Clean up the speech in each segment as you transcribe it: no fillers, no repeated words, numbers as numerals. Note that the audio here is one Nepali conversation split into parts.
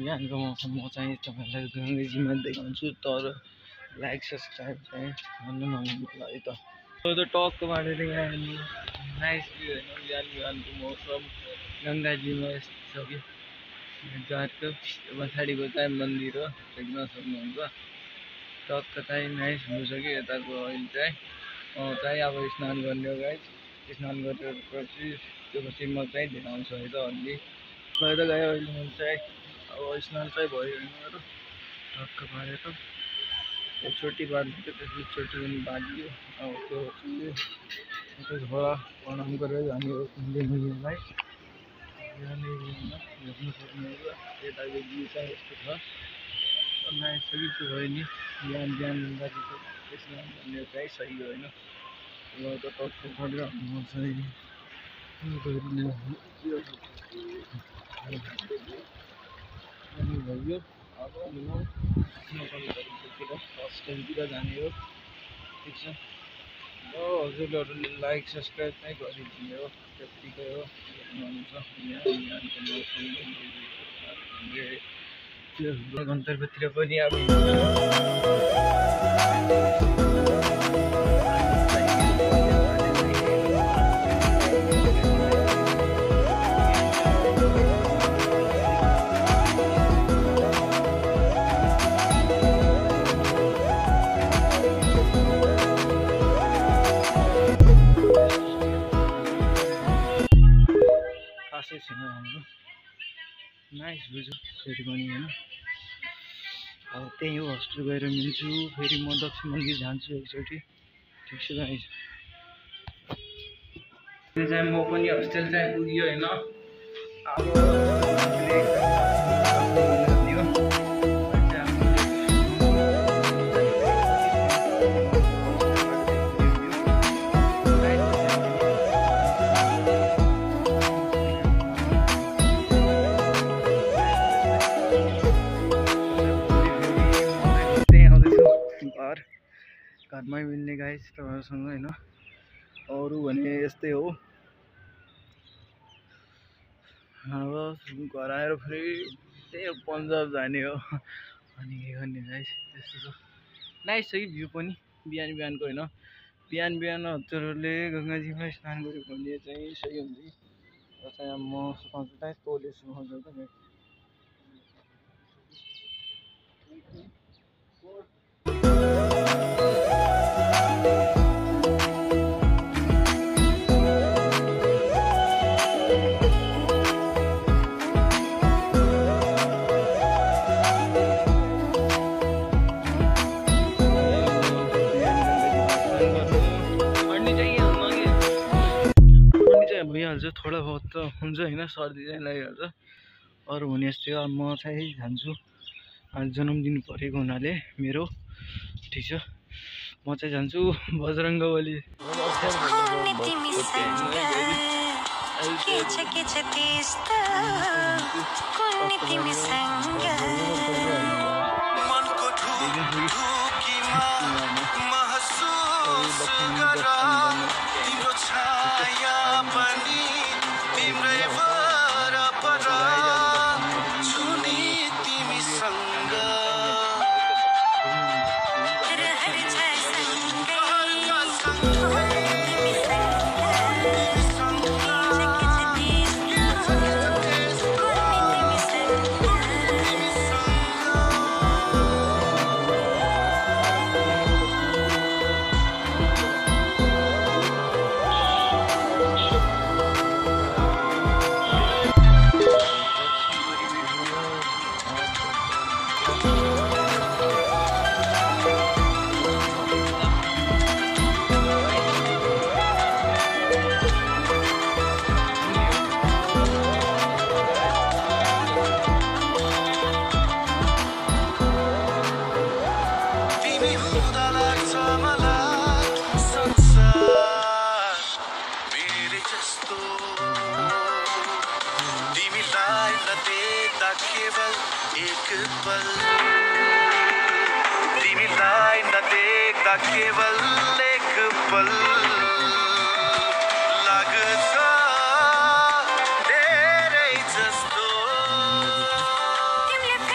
बिहानको मौसम म चाहिँ तपाईँलाई गङ्गेजीमा देखाउँछु, तर लाइक सब्सक्राइब चाहिँ गर्नु नभुल्नु है त। टक्क बाटोले यहाँ नाइस भ्यू होइन, बिहानको मौसम गङ्गाजीमा यस्तो छ कि जातको पछाडिको चाहिँ मन्दिर हो, देख्न सक्नुहुन्छ। टक्क चाहिँ नाइस भ्यू छ कि यताको। अहिले चाहिँ अब स्नान गर्ने हो गाइस, स्नान गरेपछि त्यो पछि म चाहिँ देखाउँछु है त। अलि गएर गयो अहिले मैले चाहिँ अब स्नान चाहिँ भयो होइन मेरो, टक्क पारेर एकचोटि बाँधियो, त्यसपछि चोटि पनि बाँधियो। अब त्यो छोरा प्रणाम गरेर जाने हो मन्दिरलाई। हेर्नु सक्नुहुन्छ यताको भ्यू चाहिँ यस्तो छ, नाइस छ कि त्यो भयो नि। बिहान गङ्गाजीको स्नान गर्ने चाहिँ सही होइन। ल त टक्क परेर म चाहिँ भयो। अब हस्टेलतिर जाने हो, ठिक छ। हजुरहरूले लाइक सब्सक्राइब चाहिँ गरिदिने हो, त्यत्तिकै हो। हेर्नुहुन्छ बिहानको मौसम गन्तव्यतिर पनि अब खासै छैन हाम्रो, नाइस भ्यू छ फेरि पनि होइन। अब त्यही हो, हस्टेल गएर मिल्छु, फेरि म दक्षिण मन्दिर जान्छु एकचोटि, ठिक छ गाइस। चाहिँ म पनि हस्टेल चाहिँ पुग्यो होइन। घरमै मिल्ने गाइस तपाईँहरूसँग होइन, अरू भने यस्तै हो। अब घर आएर फेरि त्यही पन्जाब जाने हो, अनि के गर्ने गाइस, त्यस्तो छ। नाइस छ कि भ्यू पनि बिहानको होइन। बिहान हजुरहरूले गङ्गाजीमा स्नान गऱ्यो भने चाहिँ सही हुन्छ कि। र चाहिँ अब म सुकाउँछु चाहिँ तोले सुकाउँछु त गाइस। भइहाल्छ, थोडा बहुत त हुन्छ होइन, सर्दी चाहिँ लागिहाल्छ। अरू भने यस्तै हो। अब म चाहिँ जान्छु, आज जन्मदिन परेको हुनाले मेरो, ठिक छ। म चाहिँ जान्छु बजरङ्गबली। केवल एक पल, तिमीलाई नदेख्दा केवल एक पल लाग्छ धेरै जस्तो। तिमीले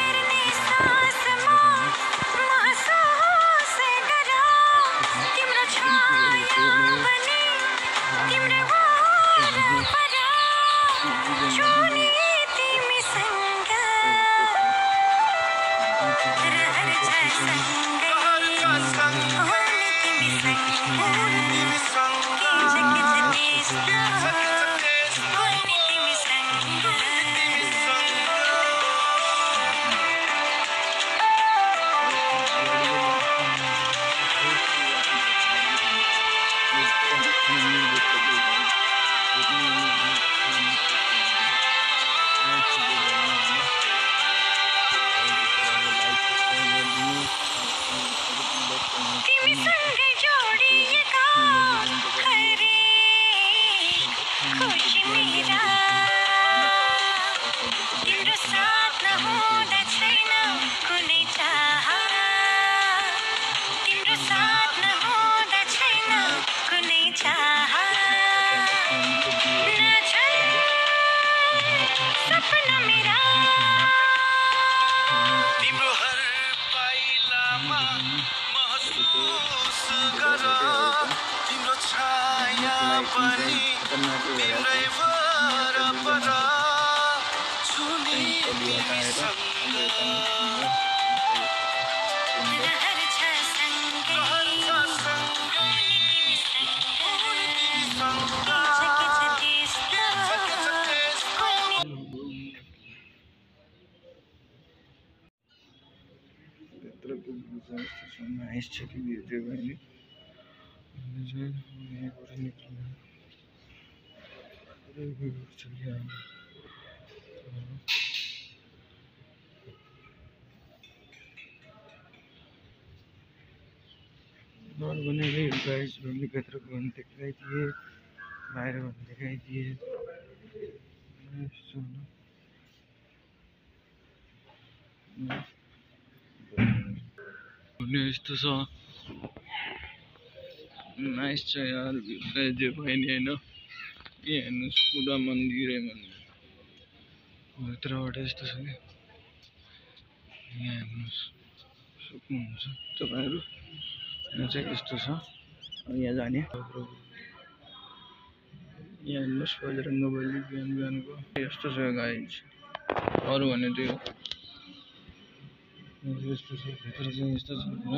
नाइस छ कि भिडियो मैले यहाँबाट निक्लिनु और बने गाइस भित्र घूम दिखाइए बाहर घूम दिखाइए यस्तो छ नाइस छ यार भित्र जे भयो नि हैन के हेर्नुस् पुरा मन्दिरै मन्दिर भित्रबाट यस्तो छ कि यहाँ हेर्नुस् सक्नुहुन्छ तपाईहरु यहाँ चाहिँ यस्तो छ यहाँ जाने यहाँ हेर्नुस् बजरङ्गबली बिहानको यस्तो छ गाइस अरु भने त्यो यस्तो छ भित्र चाहिँ यस्तो छ हैन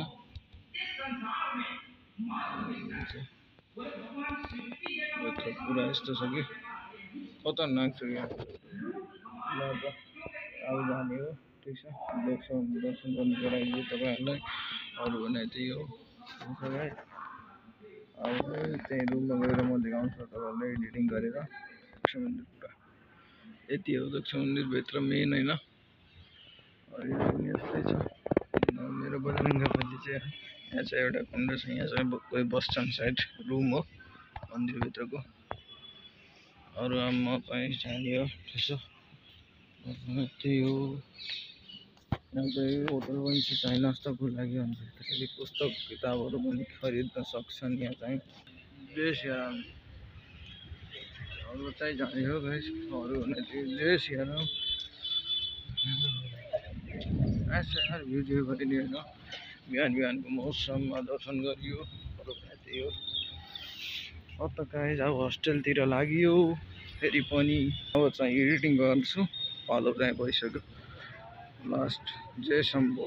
भित्र पुरा यस्तो छ कि खतरनाक छ यहाँ ल त अब जाने हो ठीक छ दर्शन गर्नुको लागि तपाईहरुलाई अरु भने त्यही हो अब त्यही रुममा गएर म देखाउँछु तपाईहरुलाई एडिटिङ गरेर दक्ष मन्दिर पुरा यति हो दक्ष मन्दिर भित्र मेन हैन यस्तै छ मेरो बजरङ्गबली चाहिँ यहाँ चाहिँ एउटा कुण्ड छ यहाँ चाहिँ कोही बस्छन् साइड रुम हो मन्दिर भित्रको अरु म कहीँ जाने हो त्यसो त्यही हो यहाँ चाहिँ होटल पनि छ चाहे नास्ताको लागि अनि फेरि पुस्तक किताबहरू पनि खरिद्न सक्छन् यहाँ चाहिँ बेस यार अरु चाहिँ जाने हो गाइस अरु भने चाहिँ बेस यार ऐसे यार भिडियो गरिदियो हैन बिहानको मौसममा दर्शन गरियो अरु भने त्यही हो अब गाइस अब होस्टेलतिर लाग्यो फेरि पनि अब चाहिँ एडिटिङ गर्छु फलो चाहिँ भइसक्यो लास्ट जय शम्भो।